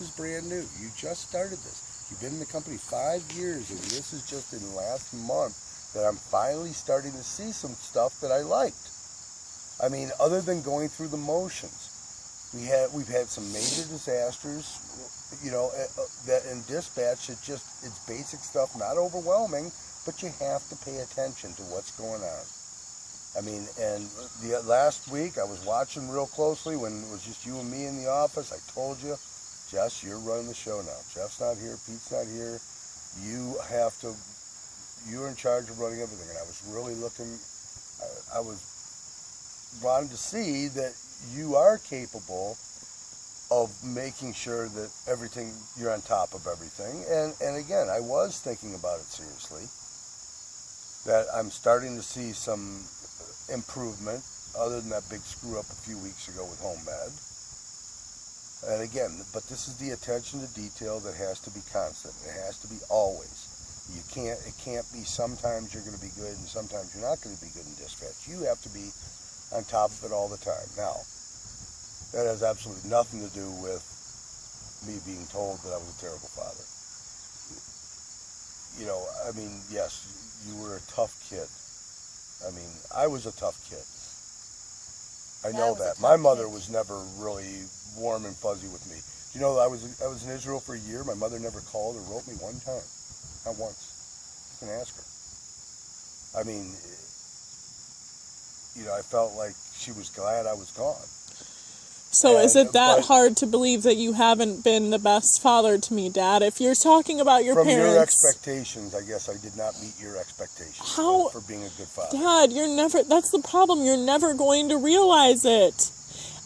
is brand new. You just started this. You've been in the company 5 years, and this is just in the last month that I'm finally starting to see some stuff that I liked. I mean, other than going through the motions, we've had some major disasters, you know, that in dispatch it's basic stuff, not overwhelming, but you have to pay attention to what's going on. I mean, and the last week I was watching real closely when it was just you and me in the office. I told you, Jess, you're running the show now. Jeff's not here, Pete's not here. You're in charge of running everything. And I was really looking, I was wanting to see that you are capable of making sure that you're on top of everything. And again, I was thinking about it seriously, that I'm starting to see some improvement other than that big screw up a few weeks ago with home med. And again, but this is the attention to detail that has to be constant. It has to be always. It can't be sometimes you're going to be good and sometimes you're not going to be good in dispatch. You have to be on top of it all the time. Now, that has absolutely nothing to do with me being told that I was a terrible father. You know, I mean, yes, you were a tough kid. I mean, I was a tough kid. I know that. My mother was never really warm and fuzzy with me. You know, I was in Israel for a year. My mother never called or wrote me one time. Not once. You can ask her. I mean, you know, I felt like she was glad I was gone. So is it that hard to believe that you haven't been the best father to me, Dad? If you're talking about your parents... From your expectations, I guess I did not meet your expectations for being a good father. Dad, that's the problem. You're never going to realize it.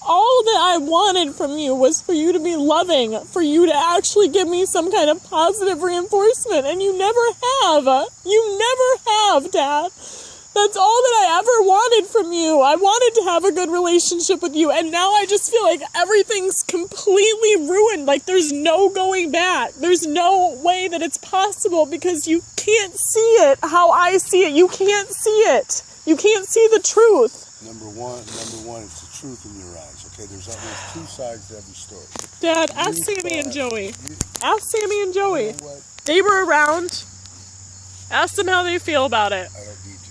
All that I wanted from you was for you to be loving, for you to actually give me some kind of positive reinforcement, and you never have. You never have, Dad. That's all that I ever wanted from you. I wanted to have a good relationship with you, and now I just feel like everything's completely ruined. Like there's no going back. There's no way that it's possible because you can't see it how I see it. You can't see it. You can't see the truth. Number one, it's the truth in your eyes. Okay, there's always two sides to every story. Dad, ask Sammy and Joey. Ask Sammy and Joey. You know what? They were around. Ask them how they feel about it. I don't need to.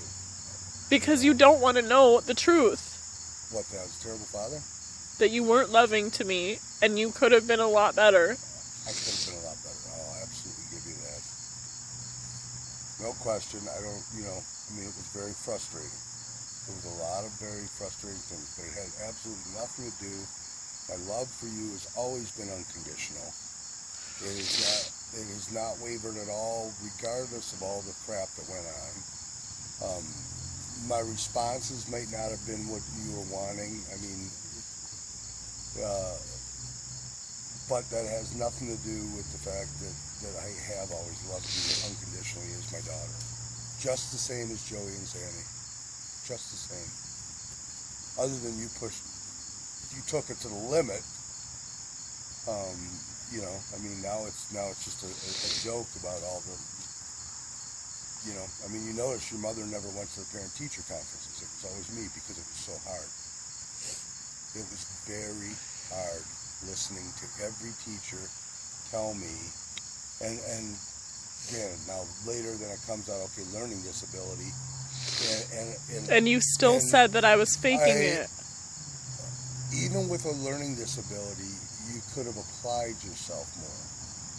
Because you don't want to know the truth. What, that I was a terrible father? That you weren't loving to me, and you could have been a lot better. I could have been a lot better. I'll absolutely give you that. No question. I mean, it was very frustrating. There was a lot of very frustrating things, but it had absolutely nothing to do. My love for you has always been unconditional. It has not wavered at all, regardless of all the crap that went on. My responses might not have been what you were wanting. I mean, but that has nothing to do with the fact that I have always loved you unconditionally as my daughter. Just the same as Joey and Sammy. Just the same. Other than you took it to the limit. You know, I mean, now it's just a joke about all the. You know, I mean, you notice your mother never went to the parent-teacher conferences. It was always me because it was so hard. It was very hard listening to every teacher tell me, and again, now later then it comes out, okay, learning disability. And you still said that I was faking it. Even with a learning disability, you could have applied yourself more.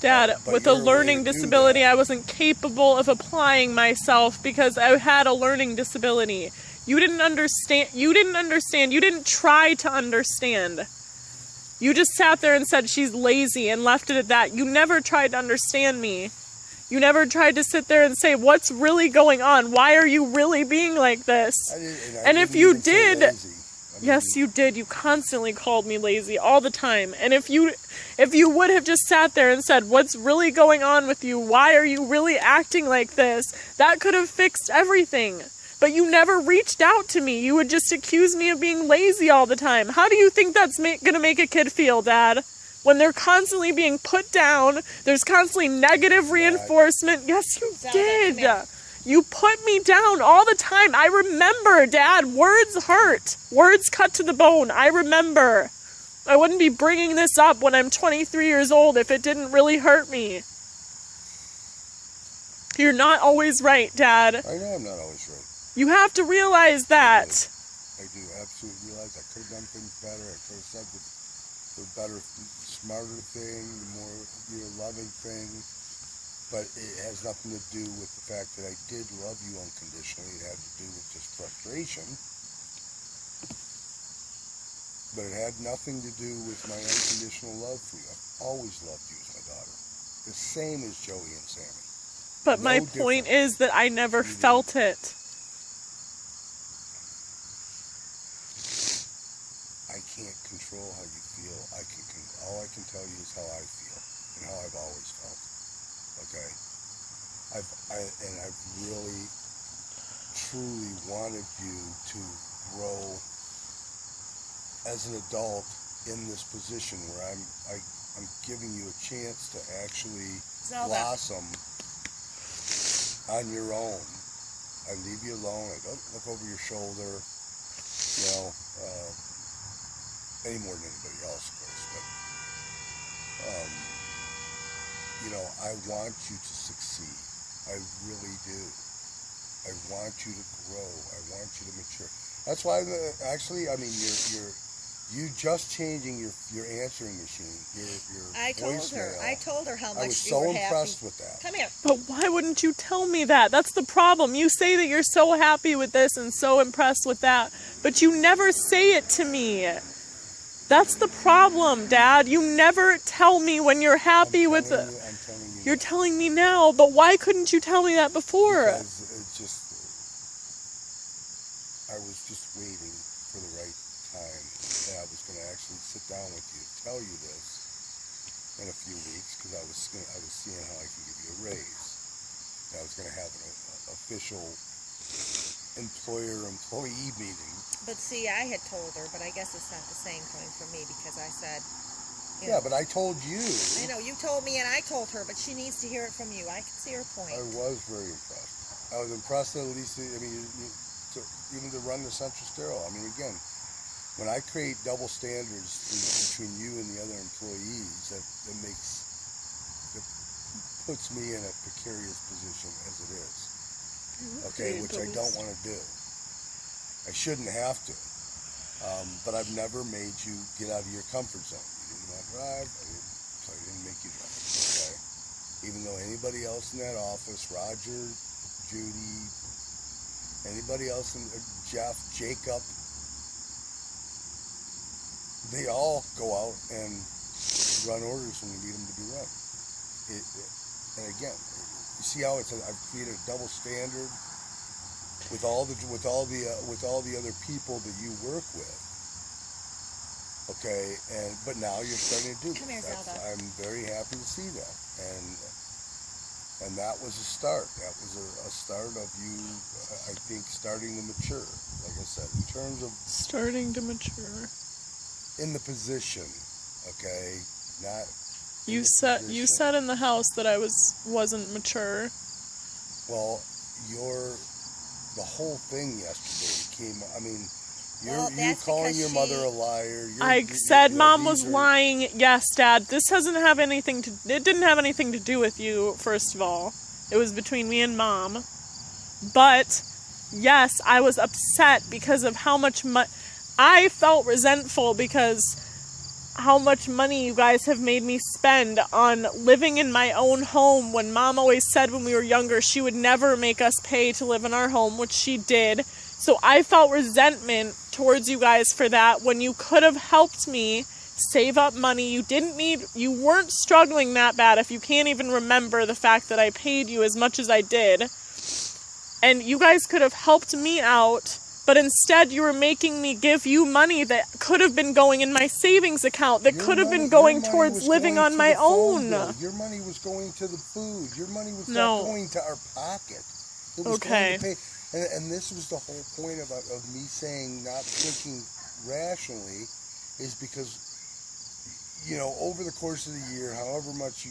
Dad, with a learning disability, I wasn't capable of applying myself because I had a learning disability. You didn't understand. You didn't try to understand. You just sat there and said she's lazy and left it at that. You never tried to understand me. You never tried to sit there and say, what's really going on? Why are you really being like this? And if you did... Yes, you did. You constantly called me lazy all the time. And if you would have just sat there and said, what's really going on with you? Why are you really acting like this? That could have fixed everything. But you never reached out to me. You would just accuse me of being lazy all the time. How do you think that's going to make a kid feel, Dad? When they're constantly being put down, there's constantly negative reinforcement. Yes, you did. You put me down all the time. I remember, Dad. Words hurt. Words cut to the bone. I remember. I wouldn't be bringing this up when I'm 23 years old if it didn't really hurt me. You're not always right, Dad. I know I'm not always right. You have to realize that. I do absolutely realize I could have done things better. I could have said the better, smarter thing, the more loving thing. But it has nothing to do with the fact that I did love you unconditionally. It had to do with just frustration. But it had nothing to do with my unconditional love for you. I've always loved you as my daughter. The same as Joey and Sammy. But my point is that I never felt it. I can't control how you feel. All I can tell you is how I feel and how I've always felt. Okay? I've really, truly wanted you to grow as an adult in this position where I'm giving you a chance to actually blossom on your own. I leave you alone. I don't look over your shoulder, any more than anybody else, of course. But, I want you to succeed. I really do. I want you to grow. I want you to mature. That's why, you just changing your answering machine, your voicemail. I told her how much I was you were so impressed happy. with that. Come here. But why wouldn't you tell me that? That's the problem. You say that you're so happy with this and so impressed with that, but you never say it to me. That's the problem, Dad. You never tell me when you're happy with it. I'm telling you. You're telling me now, but why couldn't you tell me that before? Because I was just waiting for the right time. And I was going to actually sit down with you and tell you this in a few weeks because I was seeing how I can give you a raise. And I was going to have an official employer-employee meeting. But see, I had told her, but I guess it's not the same coming from me because I said, Yeah, but I told you. I know, you told me and I told her, but she needs to hear it from you. I can see her point. I was very impressed. I was impressed at least, even to run the Central Sterile. Again, when I create double standards between you and the other employees, that puts me in a precarious position as it is. Okay, which I don't want to do. I shouldn't have to. But I've never made you get out of your comfort zone. You didn't want to drive, so I didn't make you drive. Okay? Even though anybody else in that office, Roger, Judy, anybody else, Jeff, Jacob, they all go out and run orders when we need them to be run. And again, you see how I've created a double standard with all the other people that you work with. Okay, but now you're starting to do Come here, that. Zelda. I'm very happy to see that, and that was a start. That was a start of you, I think, starting to mature. Like I said, in terms of Starting to mature. in the position, okay, not. You said in the house that I wasn't mature. Well, the whole thing yesterday came. You calling your mother a liar. I said Mom was lying. Yes, Dad. It didn't have anything to do with you, first of all. It was between me and Mom. But, yes, I was upset because of how much I felt resentful because how much money you guys have made me spend on living in my own home when Mom always said when we were younger she would never make us pay to live in our home, which she did. So I felt resentment towards you guys for that when you could have helped me save up money. You weren't struggling that bad if you can't even remember the fact that I paid you as much as I did. And you guys could have helped me out, but instead you were making me give you money that could have been going in my savings account, that could have been going towards living on my own. Your money was going to the food. Your money was not going to our pocket. It was going to pay. And this was the whole point of me saying not thinking rationally is because, over the course of the year, however much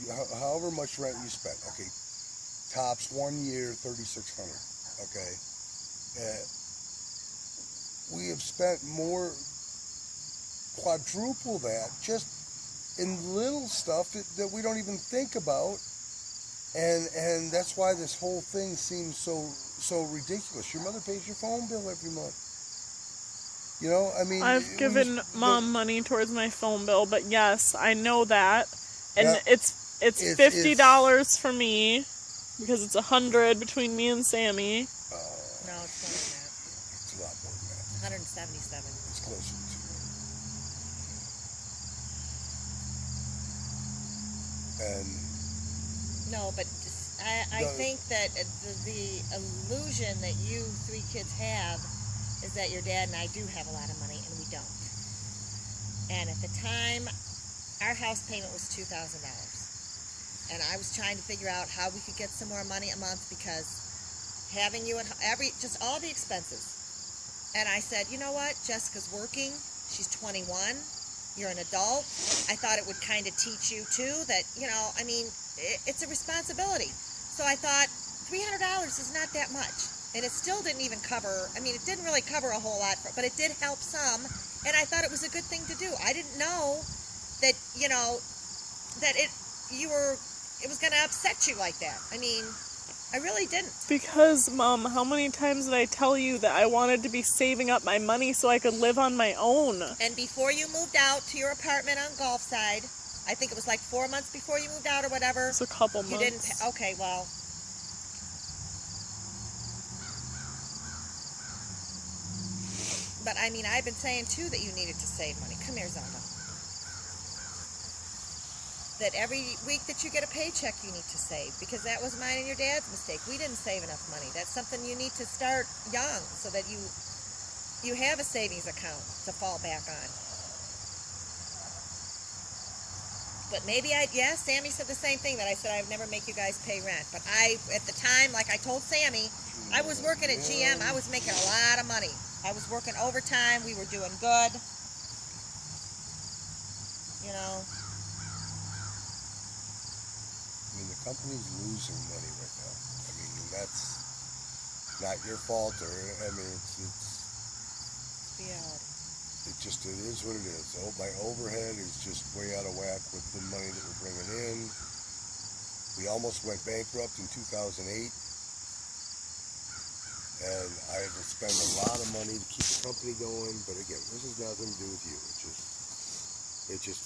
rent you spent, okay, tops 1 year, $3,600, okay, we have spent more quadruple that just in little stuff that we don't even think about, and that's why this whole thing seems so ridiculous. Your mother pays your phone bill every month. You know, I mean, I've given Mom money towards my phone bill, but yes, I know that, and it's $50 for me because it's $100 between me and Sammy. No, it's more than that. It's a lot more than that. 177. It's closer to. And no, but I think that the illusion that you three kids have is that your dad and I do have a lot of money, and we don't. And at the time, our house payment was $2,000. And I was trying to figure out how we could get some more money a month, because having you at just all the expenses. And I said, you know what, Jessica's working, she's 21, you're an adult. I thought it would kind of teach you too that, you know, I mean, it's a responsibility. So I thought $300 is not that much. And it still didn't even cover, I mean, it didn't really cover a whole lot, but it did help some, and I thought it was a good thing to do. I didn't know that, you know, that it was going to upset you like that. I mean, I really didn't. Because, Mom, how many times did I tell you that I wanted to be saving up my money so I could live on my own? And before you moved out to your apartment on Gulfside, I think it was like 4 months before you moved out or whatever. It's a couple months. You didn't pay, okay, well. But, I mean, I've been saying, too, that you needed to save money. Come here, Zonda. That every week that you get a paycheck, you need to save. Because that was mine and your dad's mistake. We didn't save enough money. That's something you need to start young so that you have a savings account to fall back on. But maybe Sammy said the same thing, that I said I would never make you guys pay rent. But at the time, like I told Sammy, I was working at GM. I was making a lot of money. I was working overtime. We were doing good. You know. I mean, the company's losing money right now. I mean, that's not your fault, or I mean, it's reality. It is what it is. My overhead is just way out of whack with the money that we're bringing in. We almost went bankrupt in 2008. And I had to spend a lot of money to keep the company going, but again, this has nothing to do with you. It just